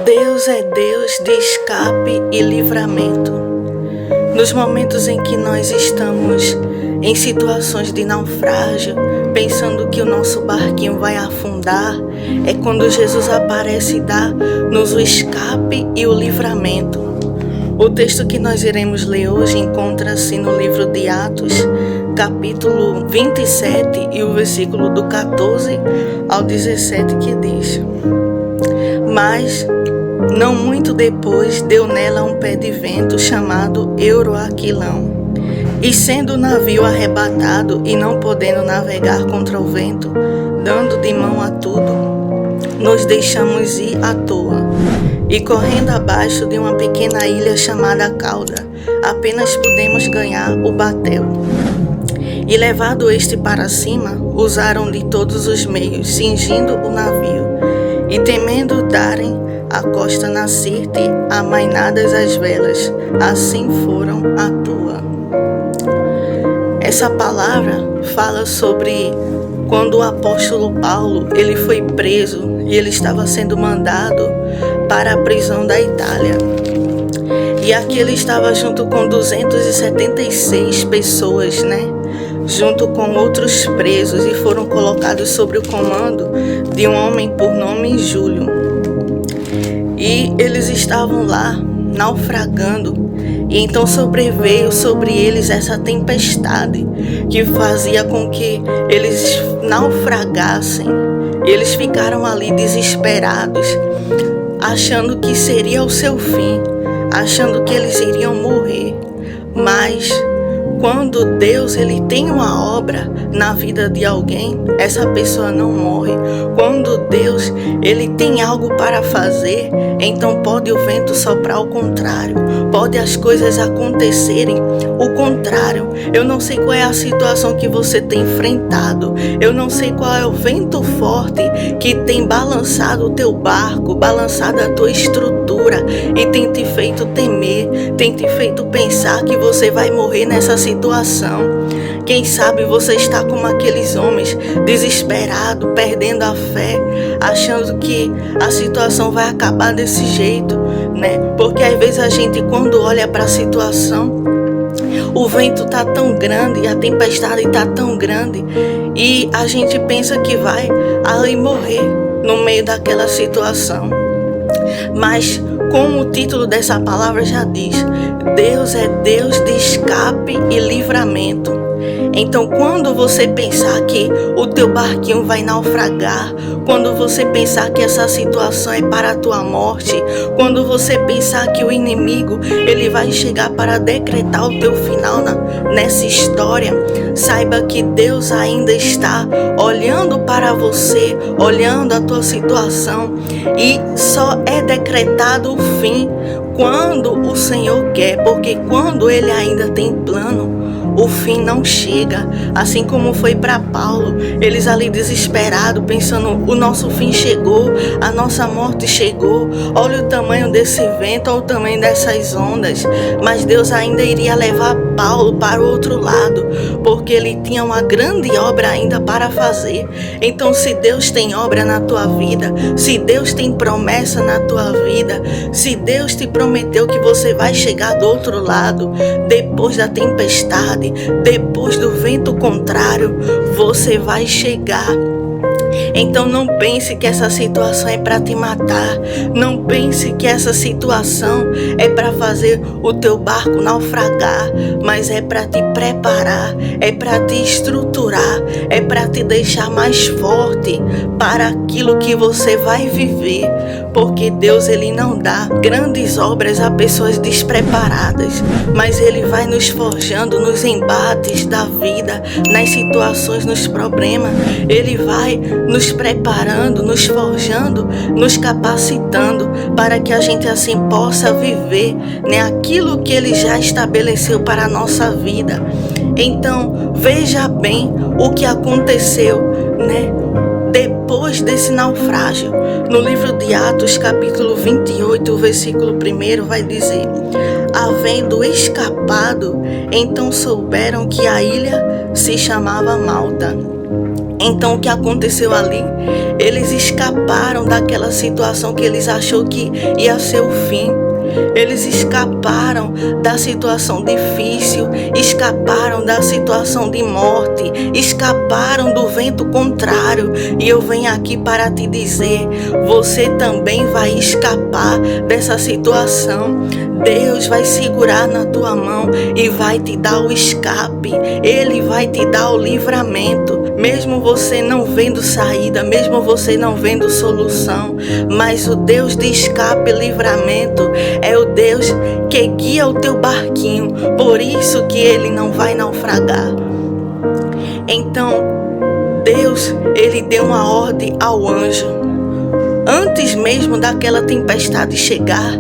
Deus é Deus de escape e livramento. Nos momentos em que nós estamos em situações de naufrágio, pensando que o nosso barquinho vai afundar, é quando Jesus aparece e dá-nos o escape e o livramento. O texto que nós iremos ler hoje encontra-se no livro de Atos, capítulo 27 e o versículo do 14 ao 17, que diz: Mas não muito depois deu nela um pé de vento chamado Euroaquilão. E sendo o navio arrebatado e não podendo navegar contra o vento, dando de mão a tudo, nos deixamos ir à toa. E correndo abaixo de uma pequena ilha chamada Cauda, apenas pudemos ganhar o batel. E levado este para cima, usaram de todos os meios, cingindo o navio, e temendo darem a costa na Sirte, amainadas as velas, assim foram à toa. Essa palavra fala sobre quando o apóstolo Paulo ele foi preso e ele estava sendo mandado para a prisão da Itália. E aqui ele estava junto com 276 pessoas, junto com outros presos, e foram colocados sob o comando de um homem por nome Júlio. E eles estavam lá naufragando, e então sobreveio sobre eles essa tempestade que fazia com que eles naufragassem. Eles ficaram ali desesperados, achando que seria o seu fim, achando que eles iriam morrer. Mas quando Deus ele tem uma obra na vida de alguém, essa pessoa não morre. Quando Deus ele tem algo para fazer, então pode o vento soprar ao contrário, pode as coisas acontecerem o contrário. Eu não sei qual é a situação que você tem enfrentado, eu não sei qual é o vento forte que tem balançado o teu barco, balançado a tua estrutura e tem te feito temer, tem te feito pensar que você vai morrer nessa situação. Quem sabe você está como aqueles homens, desesperado, perdendo a fé, achando que a situação vai acabar desse jeito, Porque às vezes a gente, quando olha para a situação, o vento está tão grande, a tempestade está tão grande, e a gente pensa que vai ali morrer no meio daquela situação. Mas, como o título dessa palavra já diz, Deus é Deus de escape e livramento. Então, quando você pensar que o teu barquinho vai naufragar, quando você pensar que essa situação é para a tua morte, quando você pensar que o inimigo ele vai chegar para decretar o teu final nessa história, saiba que Deus ainda está olhando para você, olhando a tua situação, e só é decretado o fim quando o Senhor quer, porque quando Ele ainda tem plano, o fim não chega. Assim como foi para Paulo, eles ali desesperados, pensando, o nosso fim chegou, a nossa morte chegou, olha o tamanho desse vento, olha o tamanho dessas ondas. Mas Deus ainda iria levar Paulo para o outro lado, porque ele tinha uma grande obra ainda para fazer. Então, se Deus tem obra na tua vida, se Deus tem promessa na tua vida, se Deus te prometeu que você vai chegar do outro lado, depois da tempestade, depois do vento contrário, você vai chegar. Então não pense que essa situação é para te matar, não pense que essa situação é para fazer o teu barco naufragar, mas é para te preparar, é para te estruturar, é para te deixar mais forte para aquilo que você vai viver, porque Deus ele não dá grandes obras a pessoas despreparadas, mas Ele vai nos forjando nos embates da vida, nas situações, nos problemas. Ele vai nos preparando, nos forjando, nos capacitando para que a gente assim possa viver, aquilo que Ele já estabeleceu para a nossa vida. Então, veja bem o que aconteceu, depois desse naufrágio. No livro de Atos, capítulo 28, o versículo 1 vai dizer: Havendo escapado, então souberam que a ilha se chamava Malta. Então o que aconteceu ali? Eles escaparam daquela situação que eles achou que ia ser o fim. Eles escaparam da situação difícil, escaparam da situação de morte, escaparam do vento contrário. E eu venho aqui para te dizer, você também vai escapar dessa situação. Deus vai segurar na tua mão e vai te dar o escape. Ele vai te dar o livramento. Mesmo você não vendo saída, mesmo você não vendo solução, mas o Deus de escape e livramento é o Deus que guia o teu barquinho. Por isso que ele não vai naufragar. Então, Deus, ele deu uma ordem ao anjo. Antes mesmo daquela tempestade chegar,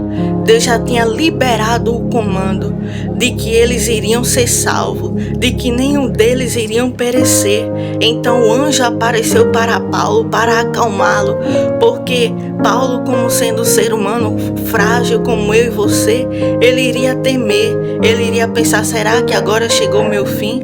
Deus já tinha liberado o comando de que eles iriam ser salvos, de que nenhum deles iriam perecer. Então o anjo apareceu para Paulo para acalmá-lo, porque Paulo, como sendo um ser humano frágil como eu e você, ele iria temer, ele iria pensar, será que agora chegou o meu fim?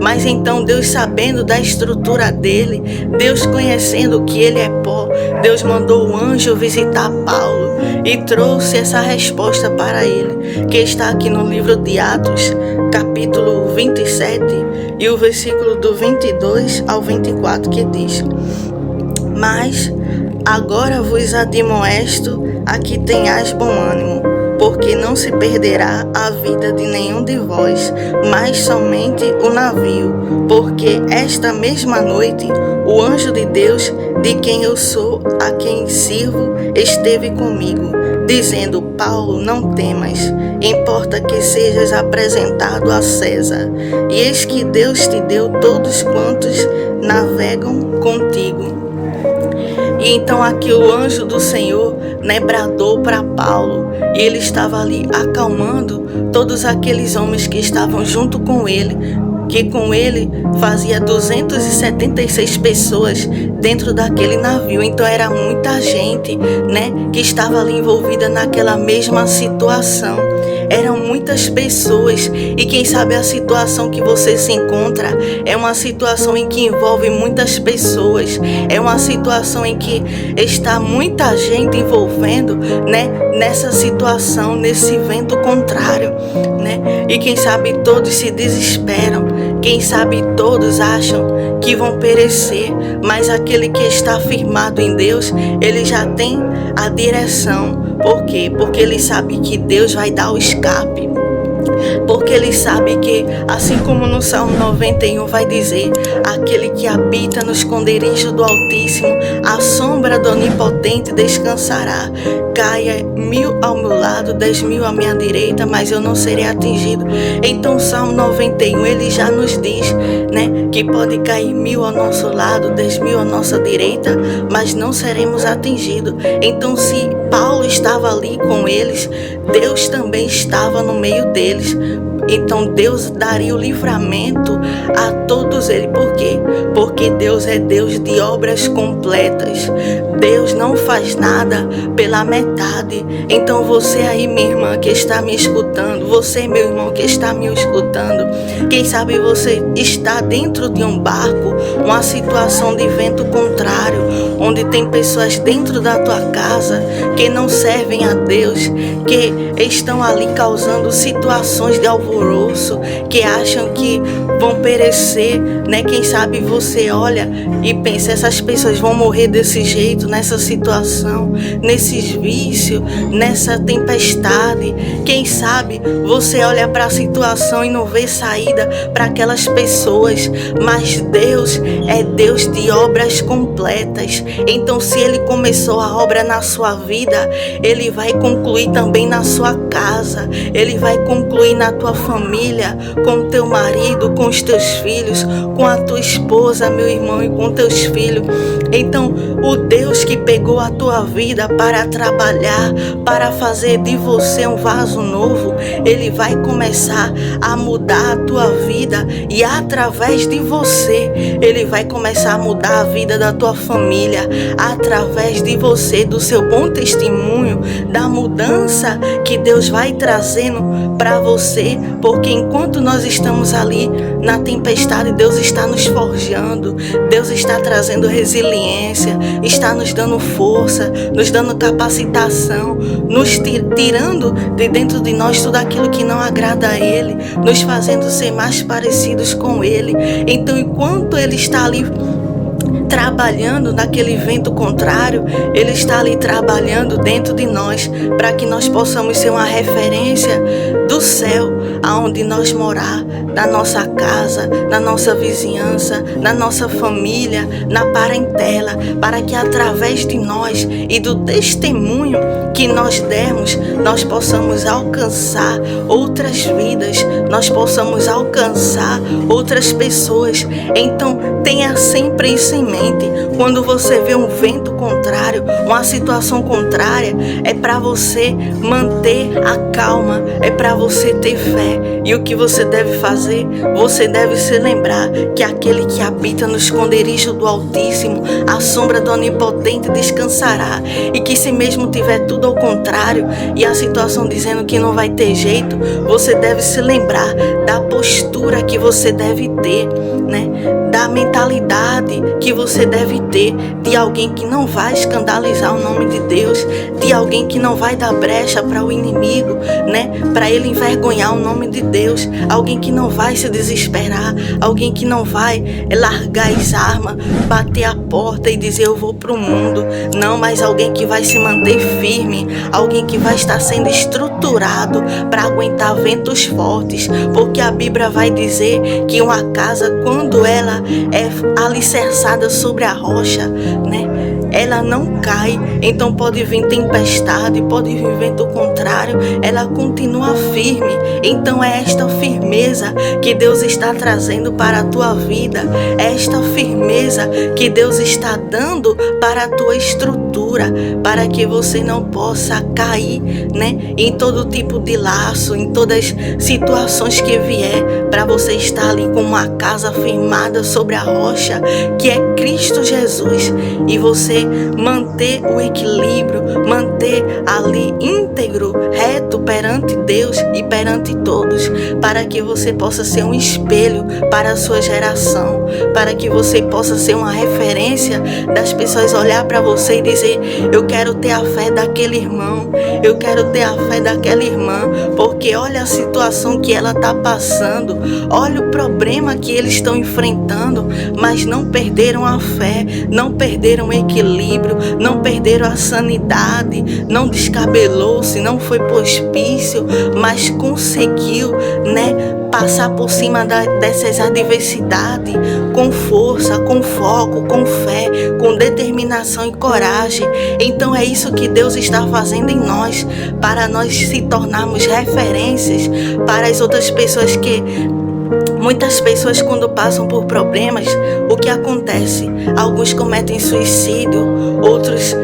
Mas então Deus, sabendo da estrutura dele, Deus conhecendo que ele é pó, Deus mandou o anjo visitar Paulo e trouxe essa resposta para ele, que está aqui no livro de Atos, capítulo 27, e o versículo do 22 ao 24, que diz: Mas agora vos admoesto a que tenhais bom ânimo, porque não se perderá a vida de nenhum de vós, mas somente o navio. Porque esta mesma noite o anjo de Deus, de quem eu sou, a quem sirvo, esteve comigo, dizendo: Paulo, não temas, importa que sejas apresentado a César. E eis que Deus te deu todos quantos navegam contigo. E então aqui o anjo do Senhor, bradou para Paulo, e ele estava ali acalmando todos aqueles homens que estavam junto com ele, que com ele fazia 276 pessoas dentro daquele navio. Então era muita gente, que estava ali envolvida naquela mesma situação. Eram muitas pessoas, e quem sabe a situação que você se encontra é uma situação em que envolve muitas pessoas, é uma situação em que está muita gente envolvendo, nessa situação, nesse vento contrário, e quem sabe todos se desesperam, quem sabe todos acham que vão perecer, mas aquele que está firmado em Deus, ele já tem a direção. Por quê? Porque ele sabe que Deus vai dar o escape. Porque ele sabe que, assim como no Salmo 91 vai dizer: aquele que habita no esconderijo do Altíssimo, à sombra do Onipotente descansará. Caia 1000 ao meu lado, 10.000 à minha direita, mas eu não serei atingido. Então o Salmo 91 ele já nos diz, que pode cair 1000 ao nosso lado, 10.000 à nossa direita, mas não seremos atingidos. Então, se Paulo estava ali com eles, Deus também estava no meio deles. Então Deus daria o livramento a todos eles. Por quê? Porque Deus é Deus de obras completas. Deus não faz nada pela metade. Então você aí, minha irmã, que está me escutando, você, meu irmão, que está me escutando, quem sabe você está dentro de um barco, uma situação de vento contrário, onde tem pessoas dentro da tua casa que não servem a Deus, que estão ali causando situações de alvoroço, que acham que vão perecer, Quem sabe você olha e pensa, essas pessoas vão morrer desse jeito, nessa situação, nesses vícios, nessa tempestade. Quem sabe você olha para a situação e não vê saída para aquelas pessoas, mas Deus é Deus de obras completas. Então, se Ele começou a obra na sua vida, Ele vai concluir também na sua casa, Ele vai concluir na tua família, com o teu marido, com os teus filhos, com a tua esposa, meu irmão, e com teus filhos. Então, o Deus que pegou a tua vida para trabalhar, para fazer de você um vaso novo, Ele vai começar a mudar a tua vida, e através de você, Ele vai começar a mudar a vida da tua família, através de você, do seu bom testemunho, da mudança que Deus vai trazendo para você, porque enquanto nós estamos ali na tempestade, Deus está nos forjando, Deus está trazendo resiliência, está nos dando força, nos dando capacitação, nos tirando de dentro de nós tudo aquilo que não agrada a Ele, nos fazendo ser mais parecidos com Ele. Então, enquanto Ele está ali trabalhando naquele vento contrário, Ele está ali trabalhando dentro de nós, para que nós possamos ser uma referência do céu, aonde nós morar, na nossa casa, na nossa vizinhança, na nossa família, na parentela, para que através de nós e do testemunho que nós dermos, nós possamos alcançar outras vidas, nós possamos alcançar outras pessoas. Então, tenha sempre isso em mente. Quando você vê um vento contrário, uma situação contrária, é para você manter a calma, é para você ter fé. E o que você deve fazer? Você deve se lembrar que aquele que habita no esconderijo do Altíssimo, a sombra do Onipotente descansará. E que se mesmo tiver tudo ao contrário e a situação dizendo que não vai ter jeito, você deve se lembrar da postura que você deve ter, né? Da mentalidade que você deve ter de alguém que não vai escandalizar o nome de Deus, de alguém que não vai dar brecha para o inimigo, né? Para ele envergonhar o nome de Deus, alguém que não vai se desesperar, alguém que não vai largar as armas, bater a porta e dizer eu vou para o mundo. Não, mas alguém que vai se manter firme, alguém que vai estar sendo estruturado para aguentar ventos fortes, porque a Bíblia vai dizer que uma casa, quando ela é alicerçada sobre a rocha, né, ela não cai. Então pode vir tempestade, pode vir vento contrário, ela continua firme. Então é esta firmeza que Deus está trazendo para a tua vida, é esta firmeza que Deus está dando para a tua estrutura, para que você não possa cair, né, em todo tipo de laço, em todas as situações que vier, para você estar ali com uma casa firmada sobre a rocha, que é Cristo Jesus, e você manter o equilíbrio, manter ali íntegro, reto perante Deus e perante todos, para que você possa ser um espelho para a sua geração, para que você possa ser uma referência das pessoas olhar para você e dizer eu quero ter a fé daquele irmão, eu quero ter a fé daquela irmã, porque olha a situação que ela está passando, olha o problema que eles estão enfrentando, mas não perderam a fé, não perderam o equilíbrio, não perderam a sanidade, não descabelou-se, não foi pro hospício, mas conseguiu, né, passar por cima dessas adversidades com força, com foco, com fé, com determinação e coragem. Então é isso que Deus está fazendo em nós, para nós se tornarmos referências para as outras pessoas. Que muitas pessoas, quando passam por problemas, o que acontece? Alguns cometem suicídio, outros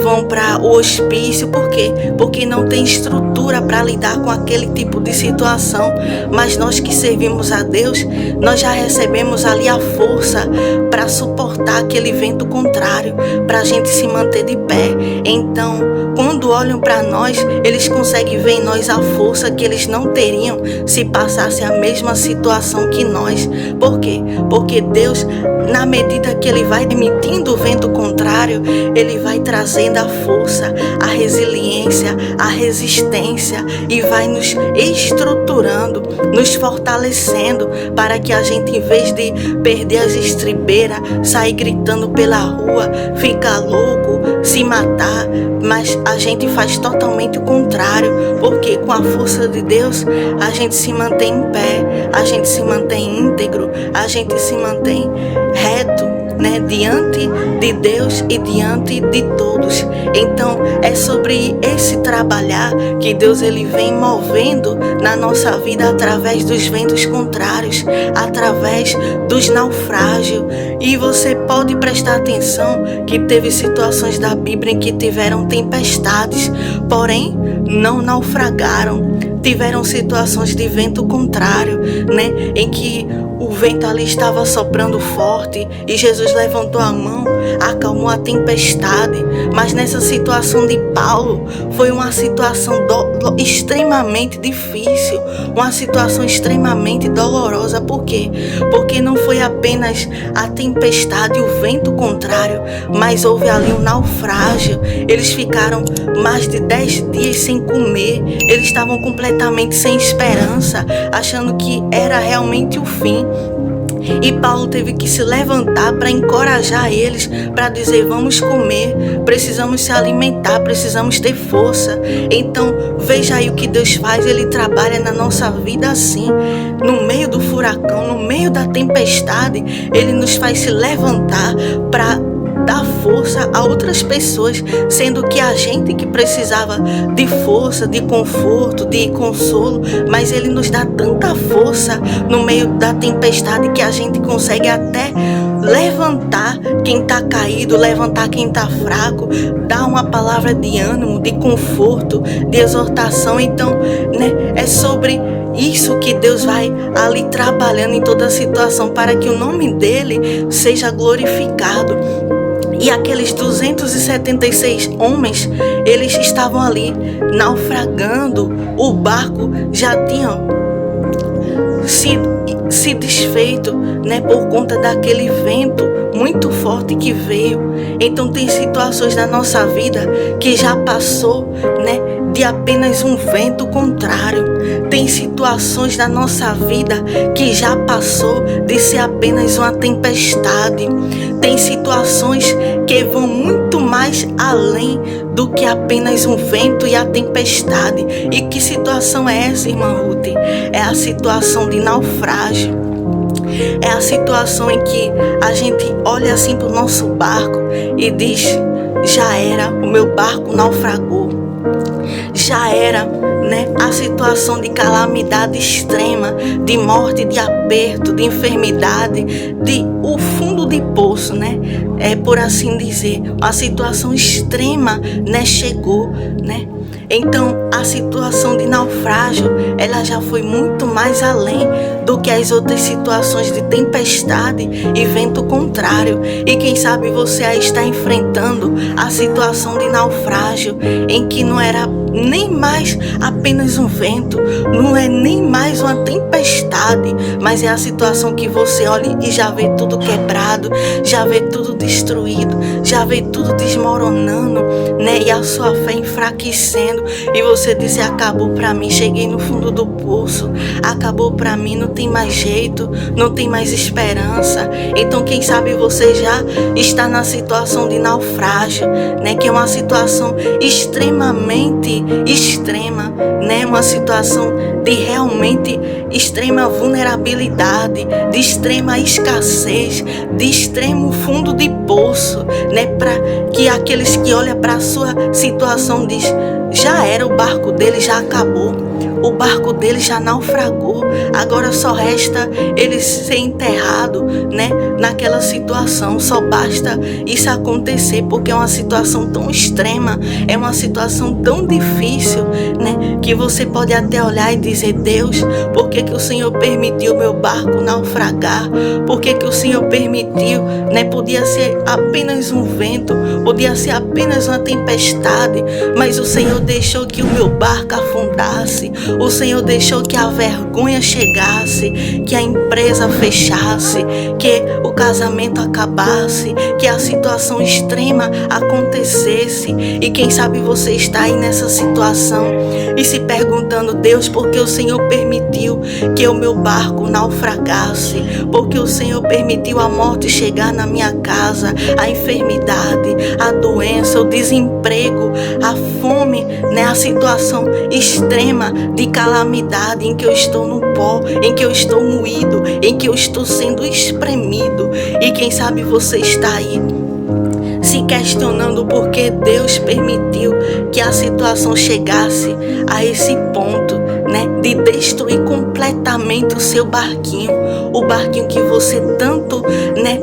vão para o hospício. Por quê? Porque não tem estrutura para lidar com aquele tipo de situação. Mas nós que servimos a Deus, nós já recebemos ali a força para suportar aquele vento contrário, para a gente se manter de pé. Então, quando olham para nós, eles conseguem ver em nós a força que eles não teriam se passasse a mesma situação que nós. Por quê? Porque Deus, na medida que Ele vai emitindo o vento contrário, Ele vai trazendo a força, a resiliência, a resistência, e vai nos estruturando, nos fortalecendo, para que a gente, em vez de perder as estribeiras, sair gritando pela rua, ficar louco, se matar, mas a gente faz totalmente o contrário, porque com a força de Deus a gente se mantém em pé, a gente se mantém íntegro, a gente se mantém reto, né, diante de Deus e diante de todos. Então é sobre esse trabalhar que Deus ele vem movendo na nossa vida através dos ventos contrários, através dos naufrágios. E você pode prestar atenção que teve situações da Bíblia em que tiveram tempestades, porém não naufragaram, tiveram situações de vento contrário, né? Em que o vento ali estava soprando forte e Jesus levantou a mão, acalmou a tempestade. Mas nessa situação de Paulo, foi uma situação extremamente difícil, uma situação extremamente dolorosa. Por quê? Porque não foi apenas a tempestade e o vento contrário, mas houve ali um naufrágio. Eles ficaram mais de 10 dias sem comer, eles estavam completamente sem esperança, achando que era realmente o fim. E Paulo teve que se levantar para encorajar eles, para dizer: vamos comer, precisamos se alimentar, precisamos ter força. Então veja aí o que Deus faz. Ele trabalha na nossa vida assim, no meio do furacão, no meio da tempestade. Ele nos faz se levantar para dar força a outras pessoas, sendo que a gente que precisava de força, de conforto, de consolo, mas Ele nos dá tanta força no meio da tempestade que a gente consegue até levantar quem está caído, levantar quem está fraco, dar uma palavra de ânimo, de conforto, de exortação. Então, né, é sobre isso que Deus vai ali trabalhando em toda a situação para que o nome dele seja glorificado. E aqueles 276 homens, eles estavam ali naufragando. O barco já tinha se desfeito, né, por conta daquele vento muito forte que veio. Então tem situações na nossa vida que já passou, né, de apenas um vento contrário. Tem situações na nossa vida que já passou de ser apenas uma tempestade. Tem situações que vão muito mais além do que apenas um vento e a tempestade. E que situação é essa, irmã Ruth? É a situação de naufrágio. É a situação em que a gente olha assim para o nosso barco e diz: já era, o meu barco naufragou. Já era, né, a situação de calamidade extrema, de morte, de aperto, de enfermidade, de o fundo de poço, né? É por assim dizer, a situação extrema, né, chegou, né? Então, a situação de naufrágio, ela já foi muito mais além do que as outras situações de tempestade e vento contrário. E quem sabe você aí está enfrentando a situação de naufrágio, em que não era nem mais apenas um vento, não é nem mais uma tempestade, mas é a situação que você olha e já vê tudo quebrado, já vê tudo destruído, já vê tudo desmoronando, né? E a sua fé enfraquecendo, e você diz: acabou pra mim, cheguei no fundo do poço, acabou pra mim, não tem mais jeito, não tem mais esperança. Então quem sabe você já está na situação de naufrágio, né? Que é uma situação extremamente extrema, né? Uma situação de realmente extrema vulnerabilidade, de extrema escassez, de extremo fundo de poço, né? Para que aqueles que olham para a sua situação diz: já era, o barco dele já acabou, o barco dele já naufragou, agora só resta ele ser enterrado, né, naquela situação. Só basta isso acontecer, porque é uma situação tão extrema, é uma situação tão difícil, né, que você pode até olhar e dizer: Deus, por que o Senhor permitiu meu barco naufragar? Por que o Senhor permitiu, né? Podia ser apenas um vento, podia ser apenas uma tempestade, mas o Senhor deixou que o meu barco afundasse. O Senhor deixou que a vergonha chegasse, que a empresa fechasse, que o casamento acabasse, que a situação extrema acontecesse. E quem sabe você está aí nessa situação e se perguntando: Deus, por que o Senhor permitiu que o meu barco naufragasse? Porque o Senhor permitiu a morte chegar na minha casa, a enfermidade, a doença, o desemprego, a fome, né? A situação extrema de calamidade em que eu estou no pó, em que eu estou moído, em que eu estou sendo espremido. E quem sabe você está aí se questionando por que Deus permitiu que a situação chegasse a esse ponto, né, de destruir completamente o seu barquinho, o barquinho que você tanto, né,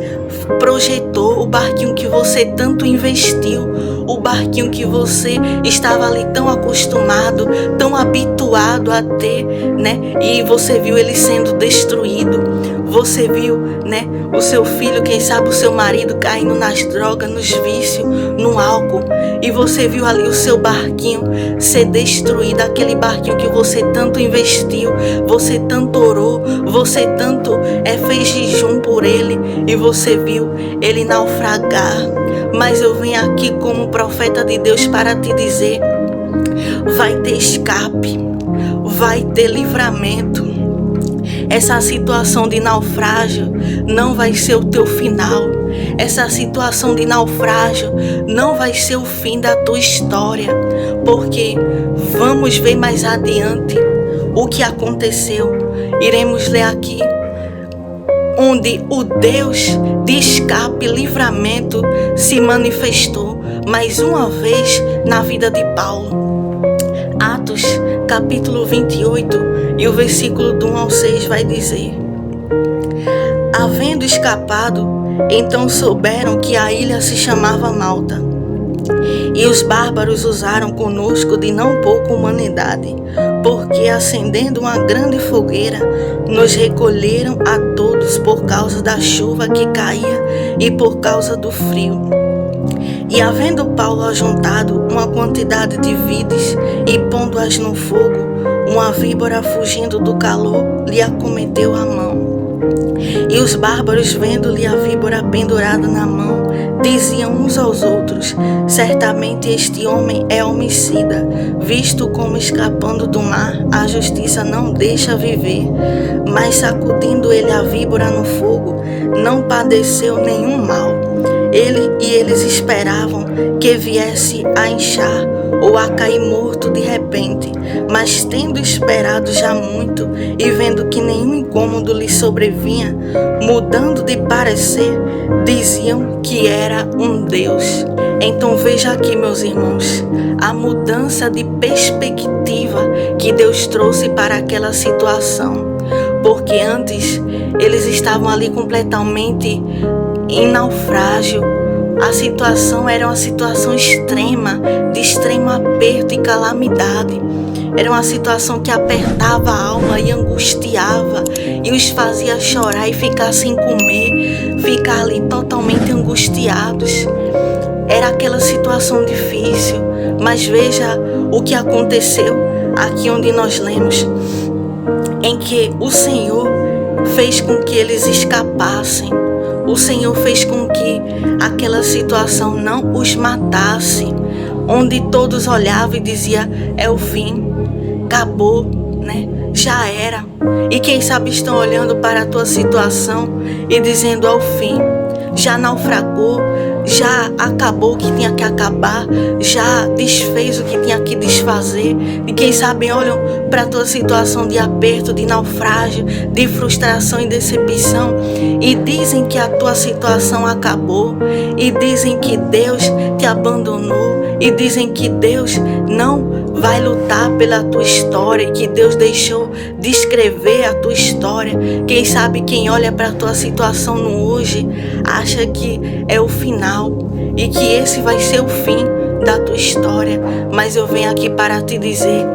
projetou, o barquinho que você tanto investiu, o barquinho que você estava ali tão acostumado, tão habituado a ter, né? E você viu ele sendo destruído. Você viu, né, o seu filho, quem sabe o seu marido caindo nas drogas, nos vícios, no álcool. E você viu ali o seu barquinho ser destruído, aquele barquinho que você tanto investiu, você tanto orou, você tanto fez jejum por ele, e você viu ele naufragar. Mas eu venho aqui como profeta de Deus para te dizer: vai ter escape, vai ter livramento. Essa situação de naufrágio não vai ser o teu final. Essa situação de naufrágio não vai ser o fim da tua história. Porque vamos ver mais adiante o que aconteceu. Iremos ler aqui onde o Deus de escape e livramento se manifestou mais uma vez na vida de Paulo. Atos capítulo 28 e o versículo do 1 ao 6 vai dizer: havendo escapado, então souberam que a ilha se chamava Malta. E os bárbaros usaram conosco de não pouca humanidade, porque acendendo uma grande fogueira, nos recolheram a todos por causa da chuva que caía e por causa do frio. E havendo Paulo ajuntado uma quantidade de vides e pondo-as no fogo, uma víbora fugindo do calor lhe acometeu a mão. E os bárbaros, vendo-lhe a víbora pendurada na mão, diziam uns aos outros: certamente este homem é homicida, visto como escapando do mar, a justiça não deixa viver. Mas sacudindo ele a víbora no fogo, não padeceu nenhum mal. Eles esperavam que viesse a inchar ou a cair morto de repente, mas tendo esperado já muito e vendo que nenhum incômodo lhe sobrevinha, mudando de parecer, diziam que era um Deus. Então veja aqui, meus irmãos, a mudança de perspectiva que Deus trouxe para aquela situação. Porque antes eles estavam ali completamente em naufrágio. A situação era uma situação extrema, de extremo aperto e calamidade. Era uma situação que apertava a alma e angustiava e os fazia chorar e ficar sem comer, ficar ali totalmente angustiados. Era aquela situação difícil, mas veja o que aconteceu aqui onde nós lemos, em que o Senhor fez com que eles escapassem. O Senhor fez com que aquela situação não os matasse, onde todos olhavam e diziam: é o fim, acabou, né? Já era. E quem sabe estão olhando para a tua situação e dizendo: é o fim, já naufragou, já acabou o que tinha que acabar, já desfez o que tinha que desfazer. E quem sabe olham para a tua situação de aperto, de naufrágio, de frustração e decepção e dizem que a tua situação acabou, e dizem que Deus te abandonou, e dizem que Deus não vai lutar pela tua história, que Deus deixou de escrever a tua história. Quem sabe quem olha para a tua situação no hoje acha que é o final e que esse vai ser o fim da tua história. Mas eu venho aqui para te dizer: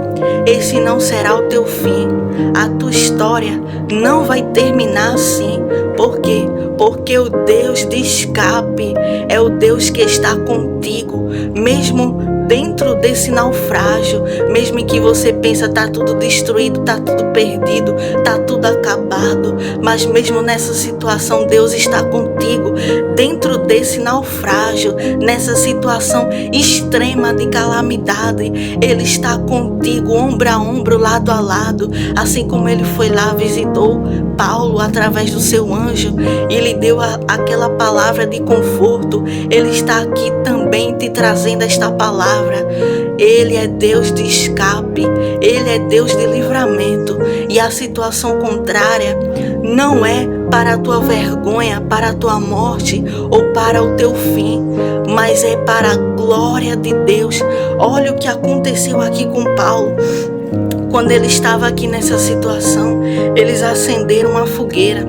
esse não será o teu fim. A tua história não vai terminar assim. Por quê? Porque o Deus de escape é o Deus que está contigo, mesmo dentro desse naufrágio, mesmo em que você pensa tá tudo destruído, tá tudo perdido, tá tudo acabado, mas mesmo nessa situação Deus está contigo. Dentro desse naufrágio, nessa situação extrema de calamidade, Ele está contigo, ombro a ombro, lado a lado, assim como Ele foi lá, visitou Paulo através do seu anjo e lhe deu aquela palavra de conforto. Ele está aqui também te trazendo esta palavra. Ele é Deus de escape, Ele é Deus de livramento, e a situação contrária não é para a tua vergonha, para a tua morte ou para o teu fim, mas é para a glória de Deus. Olha o que aconteceu aqui com Paulo. Quando ele estava aqui nessa situação, eles acenderam uma fogueira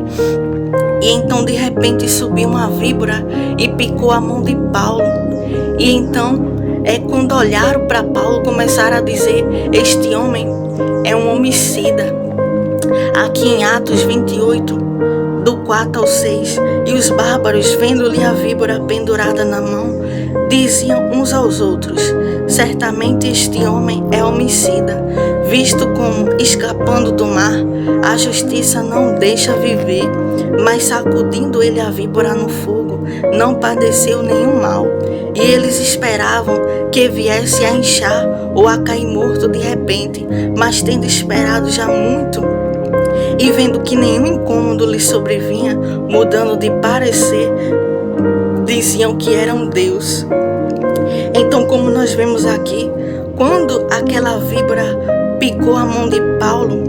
e então de repente subiu uma víbora e picou a mão de Paulo. E então quando olharam para Paulo, começaram a dizer: este homem é um homicida. Aqui em Atos 28, do 4 ao 6, e os bárbaros, vendo-lhe a víbora pendurada na mão, diziam uns aos outros: certamente este homem é homicida, visto como, escapando do mar, a justiça não deixa viver, mas sacudindo ele a víbora no fogo, não padeceu nenhum mal. E eles esperavam que viesse a inchar ou a cair morto de repente, mas tendo esperado já muito, e vendo que nenhum incômodo lhe sobrevinha, mudando de parecer, diziam que era um Deus. Então, como nós vemos aqui, quando aquela víbora picou a mão de Paulo,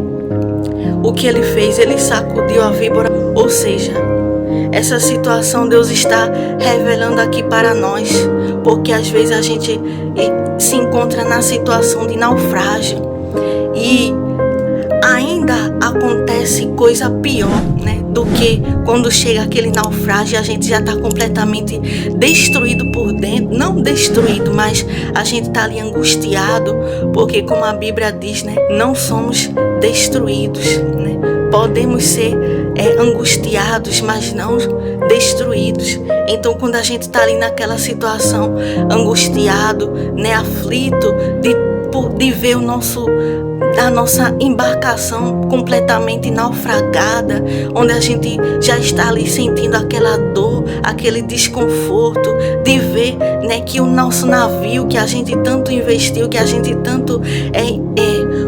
o que ele fez? Ele sacudiu a víbora, ou seja, essa situação Deus está revelando aqui para nós, porque às vezes a gente se encontra na situação de naufrágio e ainda acontece coisa pior, né, do que quando chega aquele naufrágio e a gente já está completamente destruído por dentro. Não destruído, mas a gente está ali angustiado, porque como a Bíblia diz, né, não somos destruídos, né? Podemos ser angustiados, mas não destruídos. Então, quando a gente está ali naquela situação, angustiado, né, aflito, de ver a nossa embarcação completamente naufragada, onde a gente já está ali sentindo aquela dor, aquele desconforto, de ver, né, que o nosso navio, que a gente tanto investiu, que a gente tanto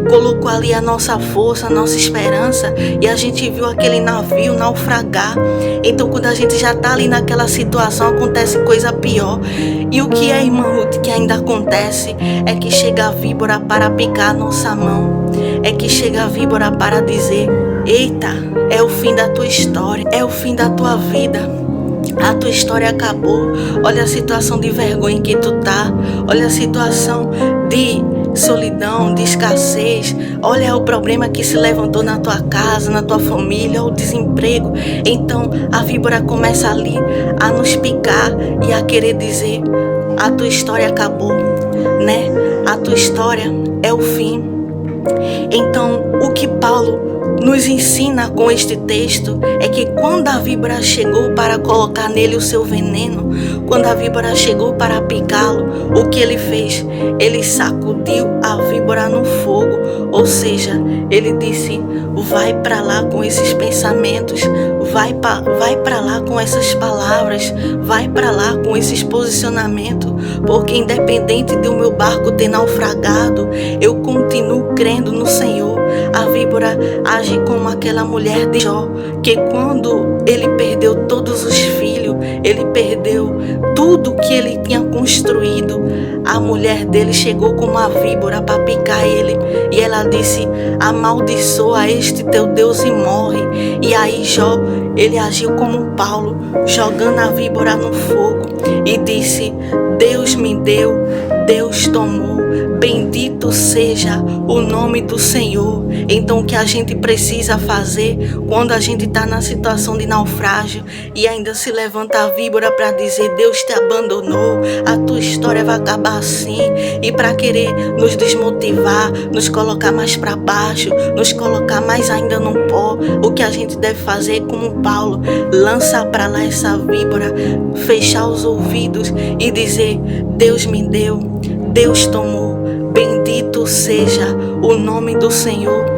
colocou ali a nossa força, a nossa esperança, e a gente viu aquele navio naufragar. Então, quando a gente já está ali naquela situação, acontece coisa pior. E o que é, irmã Ruth, que ainda acontece é que chega a víbora para picar a nossa mão. É que chega a víbora para dizer: eita, é o fim da tua história, é o fim da tua vida. A tua história acabou. Olha a situação de vergonha que tu tá. Olha a situação de solidão, de escassez. Olha o problema que se levantou na tua casa, na tua família, o desemprego. Então a víbora começa ali a nos picar e a querer dizer: a tua história acabou, né? A tua história é o fim. Então, o que Paulo nos ensina com este texto é que quando a víbora chegou para colocar nele o seu veneno, quando a víbora chegou para picá-lo, o que ele fez? Ele sacudiu a víbora no fogo, ou seja, ele disse: vai para lá com esses pensamentos, vai para lá com essas palavras, vai para lá com esses posicionamentos, porque independente de o meu barco ter naufragado, eu continuo crendo no Senhor. A víbora age como aquela mulher de Jó, que quando ele perdeu todos os filhos, ele perdeu tudo que ele tinha construído, a mulher dele chegou como a víbora para picar ele, e ela disse: amaldiçoa este teu Deus e morre. E aí Jó, ele agiu como Paulo, jogando a víbora no fogo, e disse: Deus me deu, Deus tomou, bendito seja o nome do Senhor. Então, o que a gente precisa fazer quando a gente está na situação de naufrágio e ainda se levanta a víbora para dizer: Deus te abandonou, a tua história vai acabar assim, e para querer nos desmotivar, nos colocar mais para baixo, nos colocar mais ainda no pó, o que a gente deve fazer, como Paulo, lançar para lá essa víbora, fechar os ouvidos e dizer: Deus me deu, Deus tomou, bendito seja o nome do Senhor.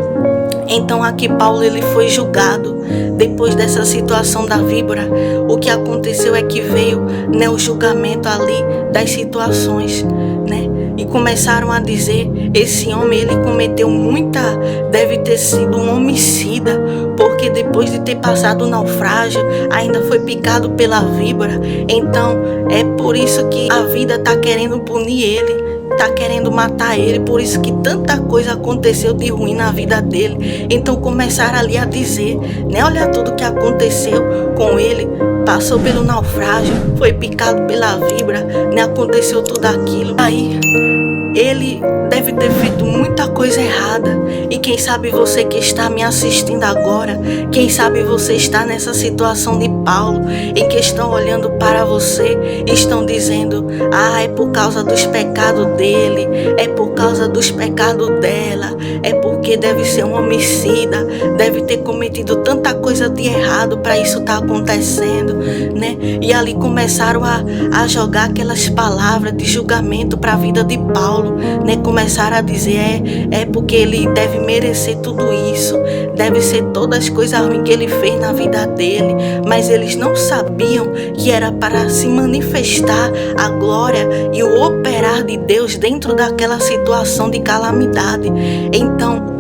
Então aqui Paulo, ele foi julgado. Depois dessa situação da víbora, o que aconteceu é que veio, né, o julgamento ali das situações, né? E começaram a dizer: esse homem, ele cometeu deve ter sido um homicida, porque depois de ter passado o naufrágio, ainda foi picado pela víbora. Então é por isso que a vida está querendo punir ele, está querendo matar ele, por isso que tanta coisa aconteceu de ruim na vida dele. Então começaram ali a dizer, né, olha tudo que aconteceu com ele, passou pelo naufrágio, foi picado pela víbora, né, aconteceu tudo aquilo. Aí ele deve ter feito muita coisa errada. E quem sabe você que está me assistindo agora, quem sabe você está nessa situação de Paulo, em que estão olhando para você e estão dizendo: ah, é por causa dos pecados dele, é por causa dos pecados dela, é porque deve ser um homicida, deve ter cometido tanta coisa de errado para isso estar acontecendo, né? E ali começaram a jogar aquelas palavras de julgamento para a vida de Paulo, né? Começaram a dizer: é porque ele deve merecer tudo isso, deve ser todas as coisas ruins que ele fez na vida dele. Mas eles não sabiam que era para se manifestar a glória e o operar de Deus dentro daquela situação de calamidade. Então,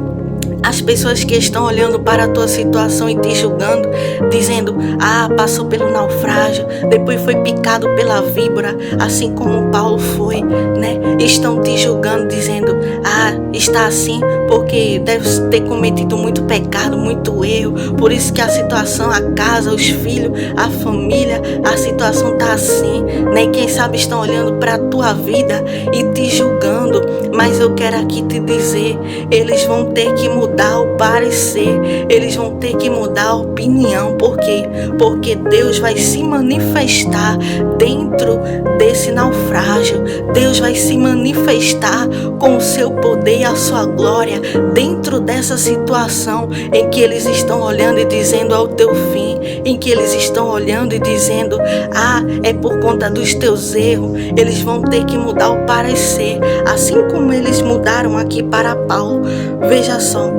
as pessoas que estão olhando para a tua situação e te julgando, dizendo: ah, passou pelo naufrágio, depois foi picado pela víbora, assim como Paulo foi, né? Estão te julgando, dizendo: ah, está assim porque deve ter cometido muito pecado, muito erro, por isso que a situação, a casa, os filhos, a família, a situação está assim, né? E quem sabe estão olhando para a tua vida e te julgando. Mas eu quero aqui te dizer: eles vão ter que mudar o parecer, eles vão ter que mudar a opinião. Por quê? Porque Deus vai se manifestar dentro desse naufrágio. Deus vai se manifestar com o seu poder e a sua glória dentro dessa situação em que eles estão olhando e dizendo ao teu fim, em que eles estão olhando e dizendo: ah, é por conta dos teus erros. Eles vão ter que mudar o parecer, assim como eles mudaram aqui para Paulo. Veja só: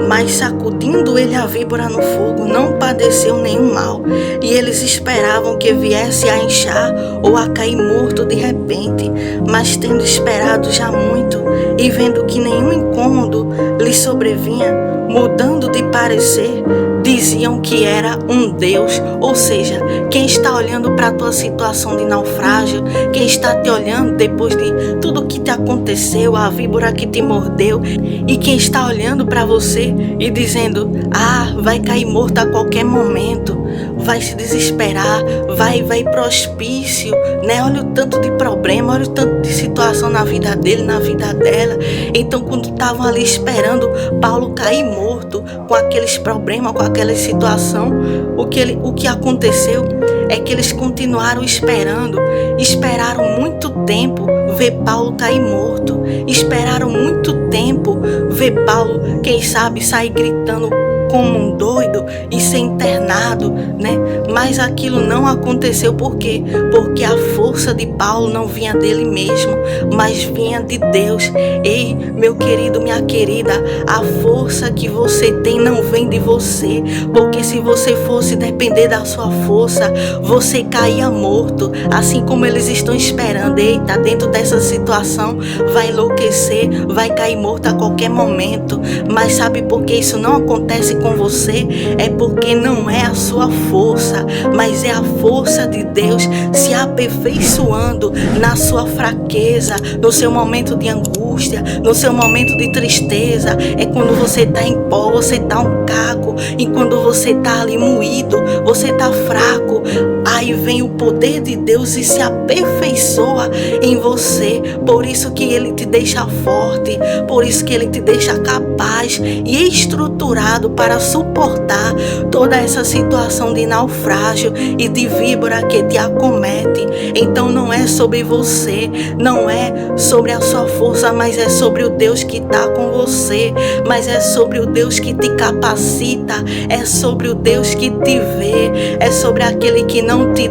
mas sacudindo ele a víbora no fogo, não padeceu nenhum mal. E eles esperavam que viesse a inchar ou a cair morto de repente. Mas tendo esperado já muito, e vendo que nenhum incômodo lhe sobrevinha, mudando de parecer, diziam que era um Deus. Ou seja, quem está olhando para a tua situação de naufrágio, quem está te olhando depois de tudo que te aconteceu, a víbora que te mordeu, e quem está olhando para você e dizendo: ah, vai cair morto a qualquer momento, vai se desesperar, vai pro hospício, né? Olha o tanto de problema, olha o tanto de situação na vida dele, na vida dela. Então, quando estavam ali esperando Paulo cair morto, com aqueles problemas, com aquela situação, o que aconteceu é que eles continuaram esperando, esperaram muito tempo ver Paulo cair morto, esperaram muito tempo ver Paulo, quem sabe, sair gritando como um doido e ser internado, né? Mas aquilo não aconteceu. Por quê? Porque a força de Paulo não vinha dele mesmo, mas vinha de Deus. Ei, meu querido, minha querida, a força que você tem não vem de você, porque se você fosse depender da sua força, você caía morto, assim como eles estão esperando. Eita, dentro dessa situação vai enlouquecer, vai cair morto a qualquer momento. Mas sabe por que isso não acontece com você? É porque não é a sua força, mas é a força de Deus se aperfeiçoando na sua fraqueza, no seu momento de angústia, no seu momento de tristeza. É quando você está em pó, você está um caco, e quando você está ali moído, você está fraco, aí vem o poder de Deus e se aperfeiçoa em você. Por isso que Ele te deixa forte, por isso que Ele te deixa capaz e estruturado para suportar toda essa situação de naufrágio e de víbora que te acomete. Então não é sobre você, não é sobre a sua força, mas é sobre o Deus que está com você, mas é sobre o Deus que te capacita, é sobre o Deus que te vê, é sobre aquele que não te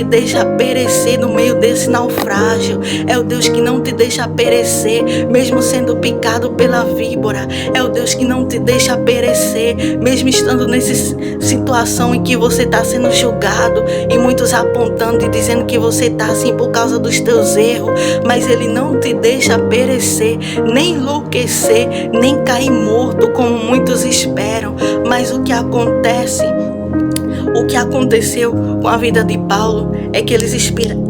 deixa perecer no meio desse naufrágio. É o Deus que não te deixa perecer mesmo sendo picado pela víbora. É o Deus que não te deixa perecer mesmo estando nessa situação em que você está sendo julgado e muitos apontando e dizendo que você está assim por causa dos teus erros. Mas Ele não te deixa perecer, nem enlouquecer, nem cair morto como muitos esperam. Mas o que aconteceu com a vida de Paulo é que eles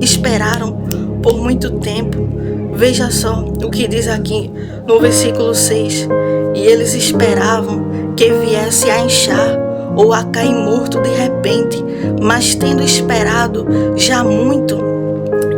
esperaram por muito tempo. Veja só o que diz aqui no versículo 6. E eles esperavam que viesse a inchar ou a cair morto de repente, mas tendo esperado já muito,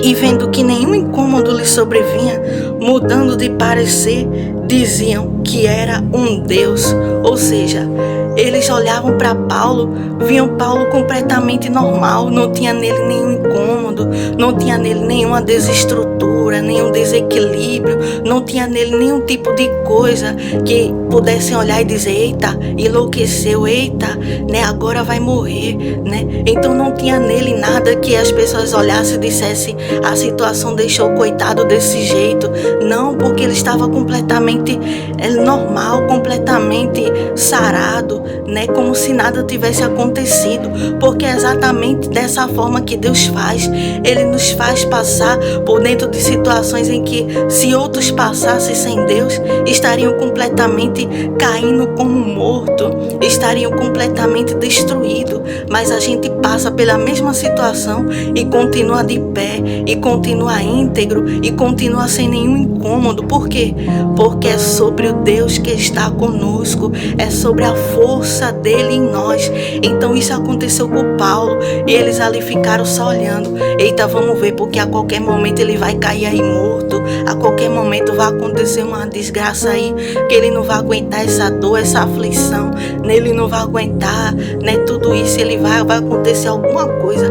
E vendo que nenhum incômodo lhe sobrevinha, mudando de parecer, diziam que era um deus. Ou seja, eles olhavam para Paulo, viam Paulo completamente normal, não tinha nele nenhum incômodo, não tinha nele nenhuma desestrutura, nenhum desequilíbrio, não tinha nele nenhum tipo de coisa que pudessem olhar e dizer: eita, enlouqueceu, eita, né, agora vai morrer, né? Então não tinha nele nada que as pessoas olhassem e dissessem: a situação deixou o coitado desse jeito. Não, porque ele estava completamente normal, completamente sarado, né? Como se nada tivesse acontecido, porque é exatamente dessa forma que Deus faz. Ele nos faz passar por dentro de situações em que, se outros passassem sem Deus, estariam completamente caindo como morto, estariam completamente destruídos, mas a gente passa pela mesma situação e continua de pé, e continua íntegro, e continua sem nenhum incômodo. Por quê? Porque é sobre o Deus que está conosco, é sobre a força dele em nós. Então isso aconteceu com Paulo, e eles ali ficaram só olhando: eita, vamos ver, porque a qualquer momento ele vai cair aí morto, a qualquer momento vai acontecer uma desgraça aí, que ele não vai aguentar essa dor, essa aflição, ele não vai aguentar, né, tudo isso, ele vai acontecer alguma coisa.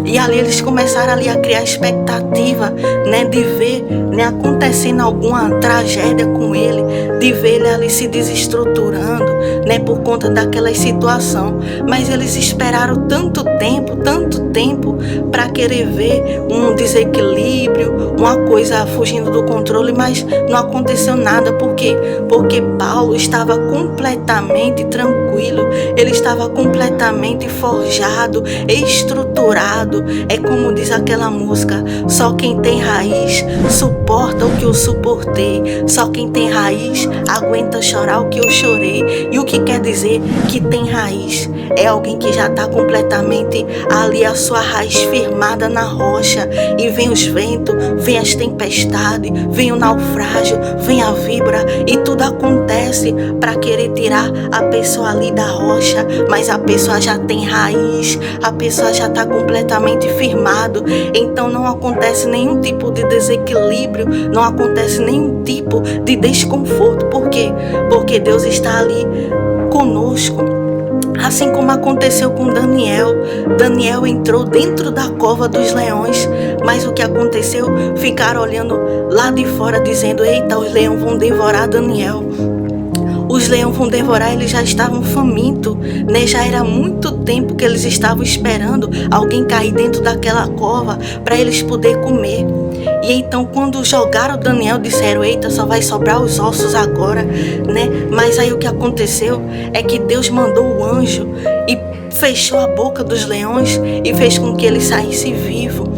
E ali eles começaram ali a criar expectativa, né, de ver, né, acontecendo alguma tragédia com ele, de ver ele ali se desestruturando, né, por conta daquela situação. Mas eles esperaram tanto tempo para querer ver um desequilíbrio, uma coisa fugindo do controle, mas não aconteceu nada. Por quê? Porque Paulo estava completamente tranquilo, ele estava completamente forjado, estruturado. É como diz aquela música: só quem tem raiz suporta o que eu suportei, só quem tem raiz aguenta chorar o que eu chorei. E o que quer dizer que tem raiz? É alguém que já está completamente ali, a sua raiz firmada na rocha, e vem os ventos, vem as tempestades, vem o naufrágio, vem a víbora, e tudo acontece para querer tirar a pessoa ali da rocha, mas a pessoa já tem raiz, a pessoa já está completamente firmado. Então não acontece nenhum tipo de desequilíbrio, não acontece nenhum tipo de desconforto. Por quê? Porque Deus está ali conosco. Assim como aconteceu com Daniel. Daniel entrou dentro da cova dos leões, mas o que aconteceu? Ficaram olhando lá de fora dizendo: eita, os leões vão devorar Daniel. Os leões vão devorar, eles já estavam famintos, né? Já era muito tempo que eles estavam esperando alguém cair dentro daquela cova para eles poderem comer. E então, quando jogaram Daniel, disseram: eita, só vai sobrar os ossos agora, né? Mas aí o que aconteceu é que Deus mandou o anjo e fechou a boca dos leões e fez com que ele saísse vivo,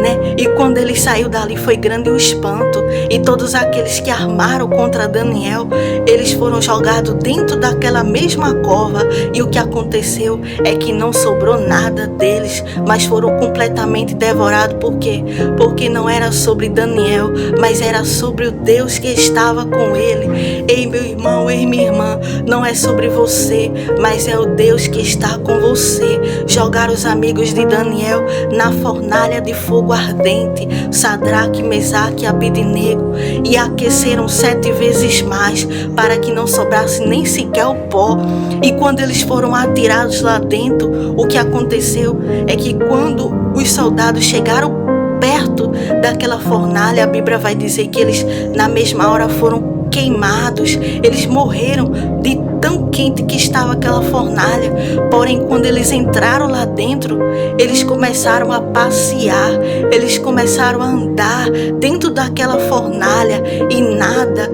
né? E quando ele saiu dali, foi grande o espanto, e todos aqueles que armaram contra Daniel, eles foram jogados dentro daquela mesma cova. E o que aconteceu é que não sobrou nada deles, mas foram completamente devorados. Por quê? Porque não era sobre Daniel, mas era sobre o Deus que estava com ele. Ei, meu irmão, ei, minha irmã, não é sobre você, mas é o Deus que está com você. Jogaram os amigos de Daniel na fornalha de fogo ardente, Sadraque, Mesaque e Abednego, e aqueceram 7 vezes mais, para que não sobrasse nem sequer o pó. E quando eles foram atirados lá dentro, o que aconteceu é que quando os soldados chegaram perto daquela fornalha, a Bíblia vai dizer que eles na mesma hora foram queimados, eles morreram de tão quente que estava aquela fornalha. Porém, quando eles entraram lá dentro, eles começaram a passear, eles começaram a andar dentro daquela fornalha, e nada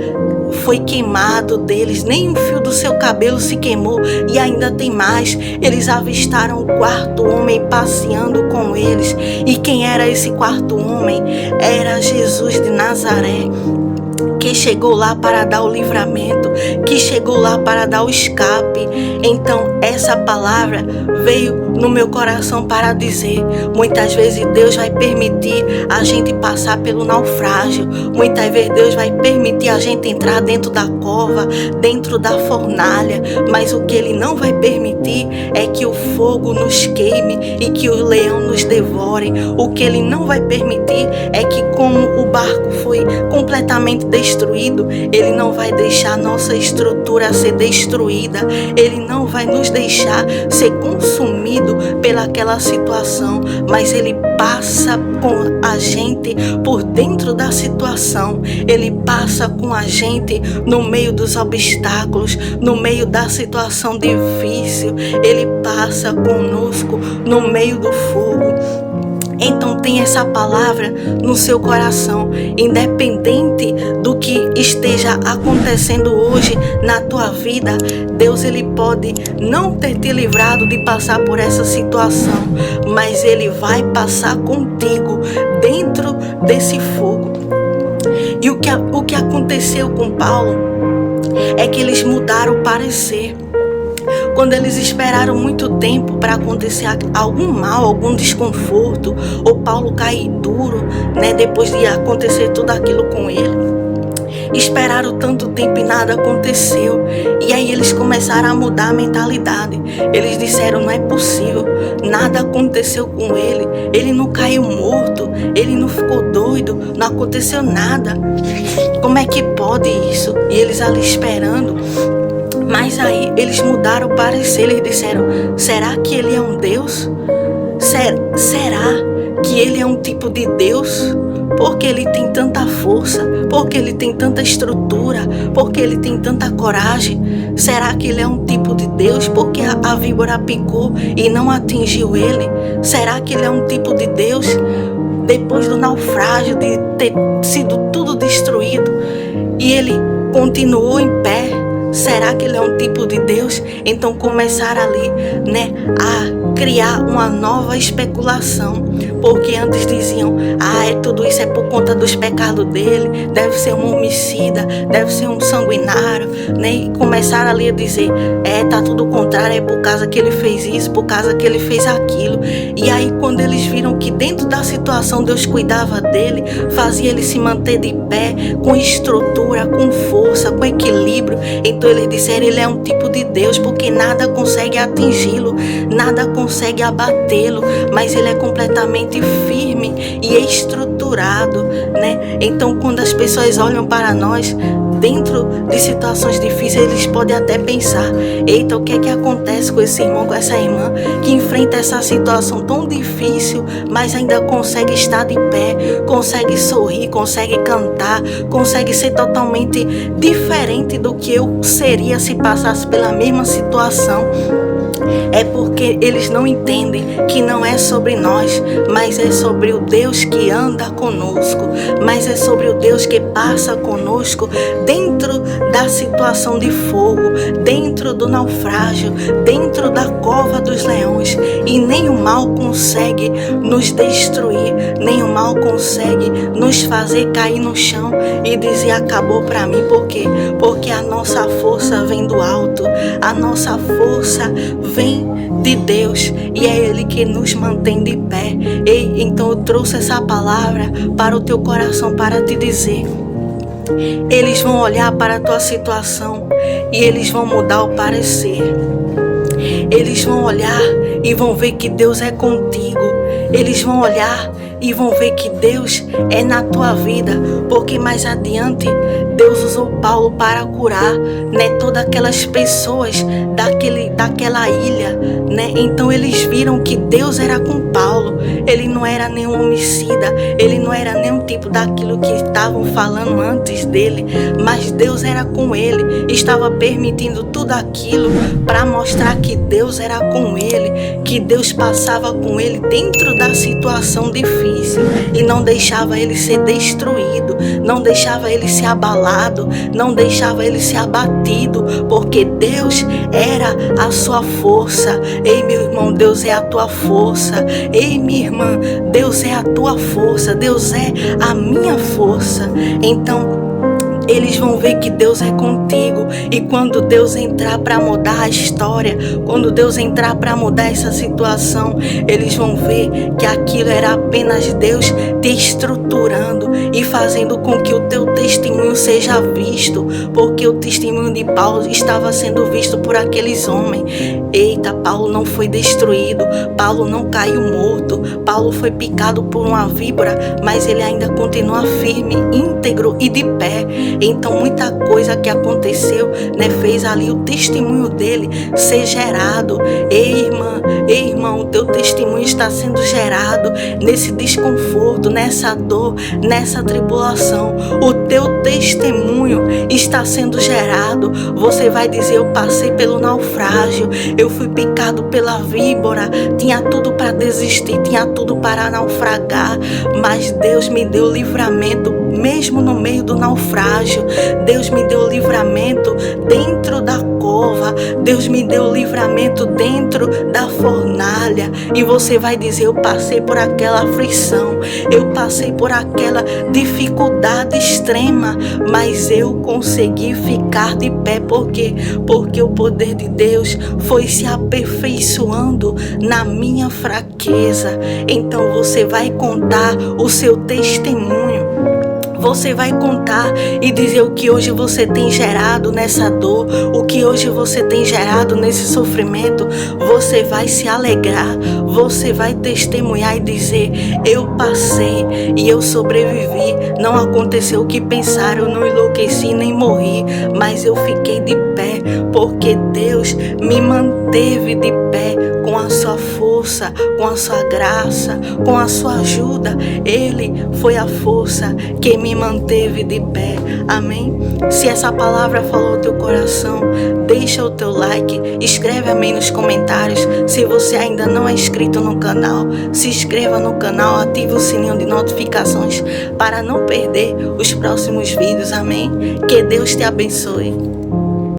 foi queimado deles, nem um fio do seu cabelo se queimou. E ainda tem mais, eles avistaram o 4º homem passeando com eles. E quem era esse 4º homem? Era Jesus de Nazaré. que chegou lá para dar o livramento, que chegou lá para dar o escape. Então essa palavra veio no meu coração para dizer: muitas vezes Deus vai permitir a gente passar pelo naufrágio, muitas vezes Deus vai permitir a gente entrar dentro da cova, dentro da fornalha, mas o que Ele não vai permitir é que o fogo nos queime e que o leão nos devore. O que Ele não vai permitir é que, como o barco foi completamente destruído, Ele não vai deixar nossa estrutura ser destruída, Ele não vai nos deixar ser consumido pelaquela situação, mas Ele passa com a gente por dentro da situação, Ele passa com a gente no meio dos obstáculos, no meio da situação difícil, Ele passa conosco no meio do fogo. Então tem essa palavra no seu coração, independente do que esteja acontecendo hoje na tua vida. Deus, Ele pode não ter te livrado de passar por essa situação, mas Ele vai passar contigo dentro desse fogo. E o que aconteceu com Paulo é que eles mudaram o parecer. Quando eles esperaram muito tempo para acontecer algum mal, algum desconforto, ou Paulo cair duro, depois de acontecer tudo aquilo com ele, esperaram tanto tempo e nada aconteceu. E aí eles começaram a mudar a mentalidade. Eles disseram: não é possível, nada aconteceu com ele, ele não caiu morto, ele não ficou doido, não aconteceu nada. Como é que pode isso? E eles ali esperando. Mas aí eles mudaram o parecer, eles disseram: será que ele é um Deus? Será que ele é um tipo de Deus? Porque ele tem tanta força, porque ele tem tanta estrutura, porque ele tem tanta coragem. Será que ele é um tipo de Deus? Porque a víbora picou e não atingiu ele? Será que ele é um tipo de Deus? Depois do naufrágio, de ter sido tudo destruído, e ele continuou em pé. Será que ele é um tipo de Deus? Então começaram ali, a criar uma nova especulação. Porque antes diziam: tudo isso é por conta dos pecados dele, deve ser um homicida, deve ser um sanguinário, E começaram ali a dizer: tá tudo contrário, é por causa que ele fez isso, por causa que ele fez aquilo. E aí, quando eles viram que dentro da situação Deus cuidava dele, fazia ele se manter de pé, com estrutura, com força, com equilíbrio, então eles disseram: ele é um tipo de Deus, porque nada consegue atingi-lo, nada consegue abatê-lo, mas ele é completamente firme e estruturado, Então, quando as pessoas olham para nós dentro de situações difíceis, eles podem até pensar: eita, o que é que acontece com esse irmão, com essa irmã que enfrenta essa situação tão difícil, mas ainda consegue estar de pé, consegue sorrir, consegue cantar, consegue ser totalmente diferente do que eu seria se passasse pela mesma situação. É porque eles não entendem que não é sobre nós, mas é sobre o Deus que anda conosco, mas é sobre o Deus que passa conosco dentro da situação de fogo, dentro do naufrágio, dentro da cova dos leões. E nem o mal consegue nos destruir, nem o mal consegue nos fazer cair no chão e dizer: acabou para mim. Por quê? Porque a nossa força vem do alto, a nossa força vem de Deus, e é Ele que nos mantém de pé. Então eu trouxe essa palavra para o teu coração para te dizer: eles vão olhar para a tua situação e eles vão mudar o parecer. Eles vão olhar e vão ver que Deus é contigo. Eles vão olhar e vão ver que Deus é na tua vida, porque mais adiante Deus usou Paulo para curar, todas aquelas pessoas daquela ilha, Então eles viram que Deus era com Paulo. Ele não era nenhum homicida, ele não era nenhum tipo daquilo que estavam falando antes dele, mas Deus era com ele, estava permitindo tudo aquilo para mostrar que Deus era com ele, que Deus passava com ele dentro da situação difícil e não deixava ele ser destruído, não deixava ele ser abalado, não deixava ele ser abatido, porque Deus era a sua força. Ei, meu irmão, Deus é a tua força. Ei, minha irmã, Deus é a tua força, Deus é a minha força. Então eles vão ver que Deus é contigo. E quando Deus entrar para mudar a história, quando Deus entrar para mudar essa situação, eles vão ver que aquilo era apenas Deus te estruturando e fazendo com que o teu testemunho seja visto, porque o testemunho de Paulo estava sendo visto por aqueles homens. Eita, Paulo não foi destruído, Paulo não caiu morto, Paulo foi picado por uma víbora, mas ele ainda continua firme, íntegro e de pé. Então muita coisa que aconteceu, né, fez ali o testemunho dele ser gerado. Ei, irmão, o teu testemunho está sendo gerado nesse desconforto, nessa dor, nessa tribulação. O teu testemunho está sendo gerado. Você vai dizer: eu passei pelo naufrágio, eu fui picado pela víbora, tinha tudo para desistir, tinha tudo para naufragar, mas Deus me deu livramento mesmo no meio do naufrágio. Deus me deu livramento dentro da cova, Deus me deu livramento dentro da fornalha. E você vai dizer: eu passei por aquela aflição, eu passei por aquela dificuldade extrema, mas eu consegui ficar de pé. Por quê? Porque o poder de Deus foi se aperfeiçoando na minha fraqueza. Então você vai contar o seu testemunho. Você vai contar e dizer o que hoje você tem gerado nessa dor, o que hoje você tem gerado nesse sofrimento. Você vai se alegrar, você vai testemunhar e dizer: eu passei e eu sobrevivi. Não aconteceu o que pensaram, eu não enlouqueci nem morri, mas eu fiquei de pé, porque Deus me manteve de pé com a sua força, com a sua graça, com a sua ajuda. Ele foi a força que me manteve de pé. Amém? Se essa palavra falou ao teu coração, deixa o teu like, escreve amém nos comentários. Se você ainda não é inscrito no canal, se inscreva no canal, ative o sininho de notificações para não perder os próximos vídeos. Amém? Que Deus te abençoe.